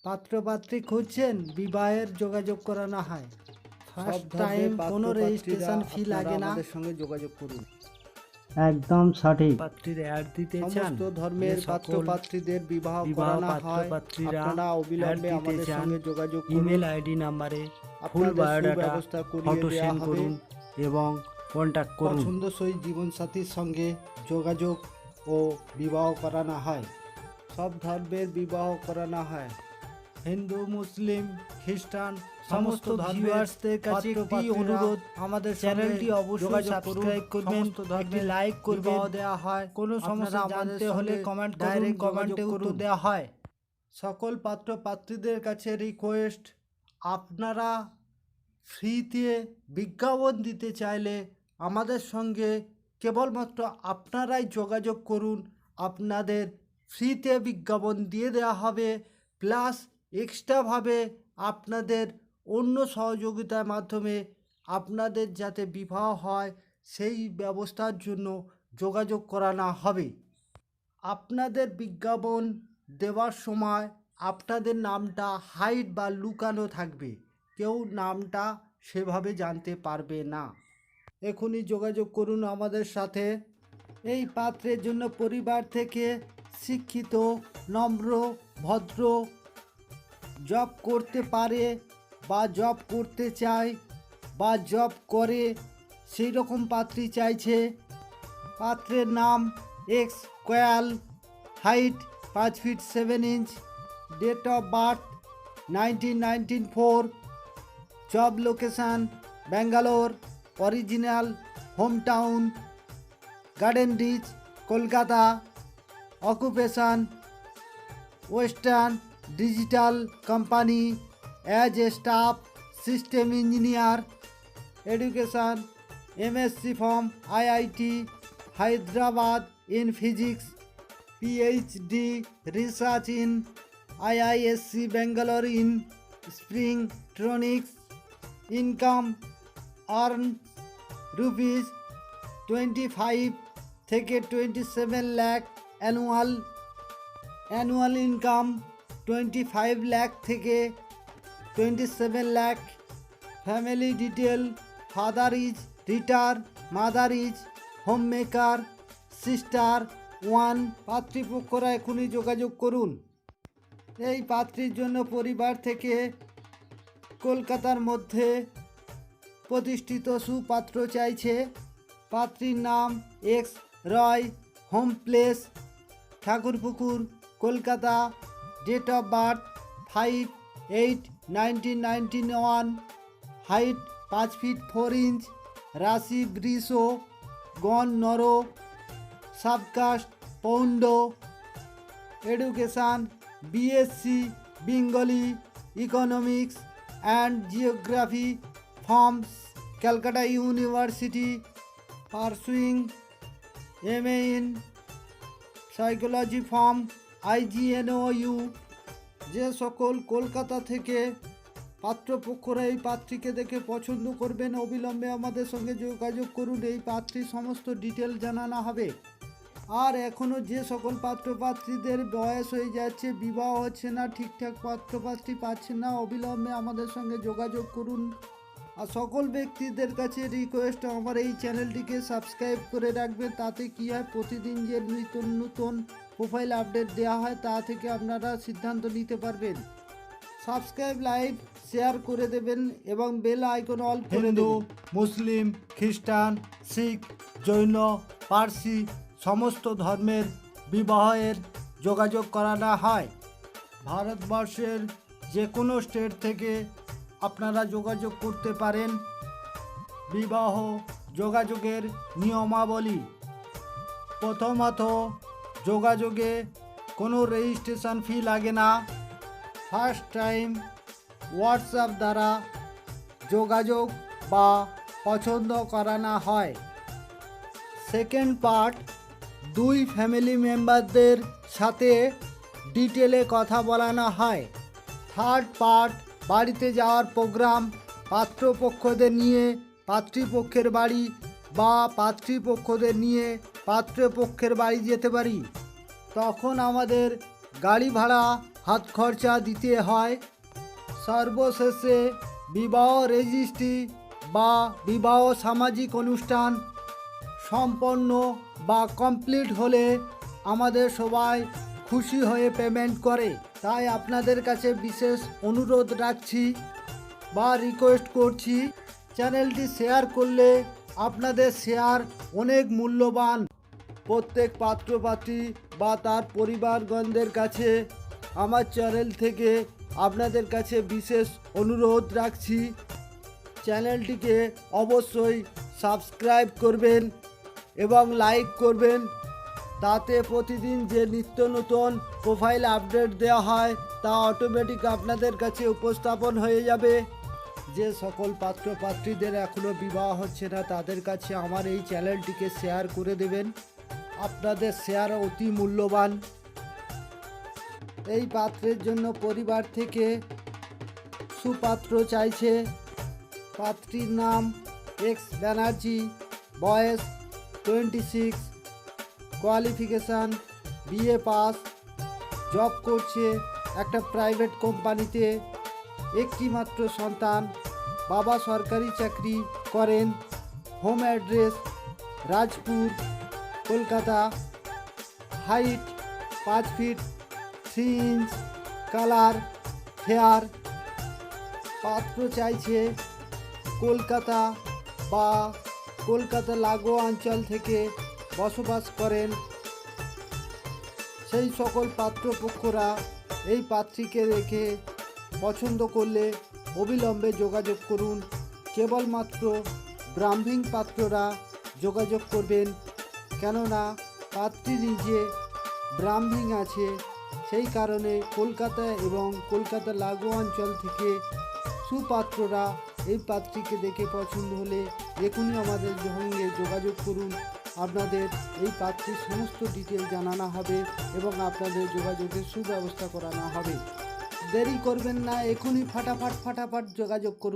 পাত্রপাত্রী খুঁজছেন, বিবাহের যোগাযোগ করানো হয়। ফার্স্ট টাইম কোনো রেজিস্ট্রেশন ফি লাগে না। আমাদের সঙ্গে যোগাযোগ করুন। একদম সঠিক। পাত্রীর অ্যাড দিতে চান, সমস্ত ধর্মের পাত্রপাত্রীদের বিবাহ করানো হয়। আপনারা অবিলম্বে আমাদের সঙ্গে যোগাযোগ করুন। ইমেল আইডি নাম্বারে ফুল আপনাদের বায়োডাটা সুব্যবস্থা করিয়ে ফটো দেয়া সেন্ড হবে। করুন এবং কন্ট্যাক্ট করুন। পছন্দসই জীবনসাথীর সঙ্গে যোগাযোগ ও বিবাহ করানো হয়। সব ধর্মের বিবাহ করানো হয়। হিন্দু, মুসলিম, খ্রিস্টান সমস্ত ভিউয়ার্সদের কাছে একটি অনুরোধ, আমাদের চ্যানেলটি অবশ্যই সাবস্ক্রাইব করবেন, একটি লাইক করবেন, দেওয়া হয়। কোনো সমস্যা জানতে হলে কমেন্ট করুন, কমেন্টে উত্তর দেওয়া হয়। সকল পাত্রপাত্রীদের কাছে রিকোয়েস্ট, আপনারা ফ্রিতে বিজ্ঞাপন দিতে চাইলে আমাদের সঙ্গে কেবলমাত্র আপনারাই যোগাযোগ করুন। আপনাদের ফ্রিতে বিজ্ঞাপন দিয়ে দেওয়া হবে, প্লাস এক্সট্রাভাবে আপনাদের অন্য সহযোগিতার মাধ্যমে আপনাদের যাতে বিবাহ হয় সেই ব্যবস্থার জন্য যোগাযোগ করানো হবে। আপনাদের বিজ্ঞাপন দেওয়ার সময় আপনাদের নামটা হাইড বা লুকানো থাকবে, কেউ নামটা সেভাবে জানতে পারবে না। এখনই যোগাযোগ করুন আমাদের সাথে। এই পাত্রের জন্য পরিবার থেকে শিক্ষিত, নম্র, ভদ্র, জব করতে পারে বা জব করতে চায় বা জব করে সেই রকম পাত্রী চাইছে। পাত্রের নাম এক্স কোয়াল, height 5 feet 7 inch, date of birth 1994, job location Bangalore, original home town Garden Reach, Kolkata, occupation Western Digital company as a staff system engineer, education MSc from IIT Hyderabad in physics, PhD research in IISc Bangalore in spintronics, income earn rupees 25 থেকে 27 lakh annual income 25 lakh থেকে 27 lakh. Family detail, father is retire, mother is home maker, sister 1। পাত্রীপক্ষরা এখনই যোগাযোগ করুন। এই পাত্রীর জন্য পরিবার থেকে কলকাতার মধ্যে প্রতিষ্ঠিত সুপাত্র চাইছে। পাত্রীর নাম X Roy, home place Thakurpukur, Kolkata, date of birth 5/8/1991, height 5 feet 4 inch, রাশি বৃষ, গণ নর, subcaste Poundra, education BSc Bengali economics and geography from Calcutta university, pursuing MA in psychology from IGNOU। যে সকল কলকাতা থেকে পাত্রপক্ষরা এই পাত্রীকে দেখে পছন্দ করবেন অবিলম্বে আমাদের সঙ্গে যোগাযোগ করুন। এই পাত্রীর সমস্ত ডিটেল জানানো হবে। আর এখনও যে সকল পাত্রপাত্রীদের বয়স হয়ে যাচ্ছে, বিবাহ হচ্ছে না, ঠিকঠাক পাত্রপাত্রী পাচ্ছেন না, অবিলম্বে আমাদের সঙ্গে যোগাযোগ করুন। আর সকল ব্যক্তিদের কাছে রিকোয়েস্ট, আমার এই চ্যানেলটিকে সাবস্ক্রাইব করে রাখবেন। তাতে কি হয়, প্রতিদিন যে নতুন নতুন প্রোফাইল আপডেট দেওয়া হয় তা থেকে আপনারা সিদ্ধান্ত নিতে পারবেন। সাবস্ক্রাইব, লাইক, শেয়ার করে দেবেন এবং বেল আইকন অল করে দেবেন। মুসলিম, খ্রিস্টান, শিখ, জৈন, পার্সি সমস্ত ধর্মের বিবাহের যোগাযোগ করানো হয়। ভারতবর্ষের যে কোনো স্টেট থেকে আপনারা যোগাযোগ করতে পারেন। বিবাহ যোগাযোগের নিয়মাবলী: প্রথমত, যোগাযোগে কোনো রেজিস্ট্রেশন ফি লাগে না। ফার্স্ট টাইম হোয়াটসঅ্যাপ দ্বারা যোগাযোগ বা পছন্দ করানো হয়। সেকেন্ড পার্ট, দুই ফ্যামিলি মেম্বারদের সাথে ডিটেলে কথা বলানো হয়। থার্ড পার্ট, বাড়িতে যাওয়ার প্রোগ্রাম, পাত্রপক্ষদের নিয়ে পাত্রীপক্ষের বাড়ি বা পাত্রীপক্ষদের নিয়ে পাত্রপক্ষের বাড়ি যেতে পারি। তখন আমাদের গাড়ি ভাড়া হাত খরচা দিতে হয়। সর্বশেষে বিবাহ রেজিস্ট্রি বা বিবাহ সামাজিক অনুষ্ঠান সম্পন্ন বা কমপ্লিট হলে আমাদের সবাই খুশি হয়ে পেমেন্ট করে। তাই আপনাদের কাছে বিশেষ অনুরোধ রাখছি বা রিকোয়েস্ট করছি, চ্যানেলটি শেয়ার করলে আপনাদের শেয়ার অনেক মূল্যবান। প্রত্যেক পাত্রপাত্রী বা তার পরিবারগণদের কাছে আমার চ্যানেল থেকে আপনাদের কাছে বিশেষ অনুরোধ রাখছি, চ্যানেলটিকে অবশ্যই সাবস্ক্রাইব করবেন এবং লাইক করবেন। তাতে প্রতিদিন যে নিত্য নতুন প্রোফাইল আপডেট দেওয়া হয় তা অটোমেটিক আপনাদের কাছে উপস্থাপন হয়ে যাবে। যে সকল পাত্রপাত্রীদের এখনও বিবাহ হচ্ছে না তাদের কাছে আমার এই চ্যানেলটিকে শেয়ার করে দেবেন, আপনাদের শেয়ার অতি মূল্যবান। এই পাত্রের জন্য পরিবার থেকে সুপাত্র চাইছে। পাত্রীর নাম এক্স ব্যানার্জি, বয়স 26, কোয়ালিফিকেশান বিএ পাস, জব করছে একটা প্রাইভেট কোম্পানিতে, একটি মাত্র সন্তান, বাবা সরকারি চাকরি করেন, home address Rajpur, Kolkata, height 5 feet 3 inch, colour hair. পাত্র চাইছে কলকাতা বা কলকাতা লাগোয়া অঞ্চল থেকে বসবাস করেন। সেই সকল পাত্রপক্ষরা এই পাত্রীকে দেখে পছন্দ করলে অবিলম্বে যোগাযোগ করুন। কেবলমাত্র ব্রাহ্মণ পাত্ররা যোগাযোগ করবেন, কেননা পাত্রী নিজে ব্রাহ্মণ আছে। সেই কারণে কলকাতা এবং কলকাতা লাগোয়া অঞ্চল থেকে সুপাত্ররা এই পাত্রীকে দেখে পছন্দ হলে এখনই আমাদের সঙ্গে যোগাযোগ করুন। আপনাদের এই পাত্রীর সমস্ত ডিটেল জানানো হবে এবং আপনাদের যোগাযোগের সুব্যবস্থা করানো হবে। দেরি করবেন না, এখনই ফাটাফাট যোগাযোগ করুন।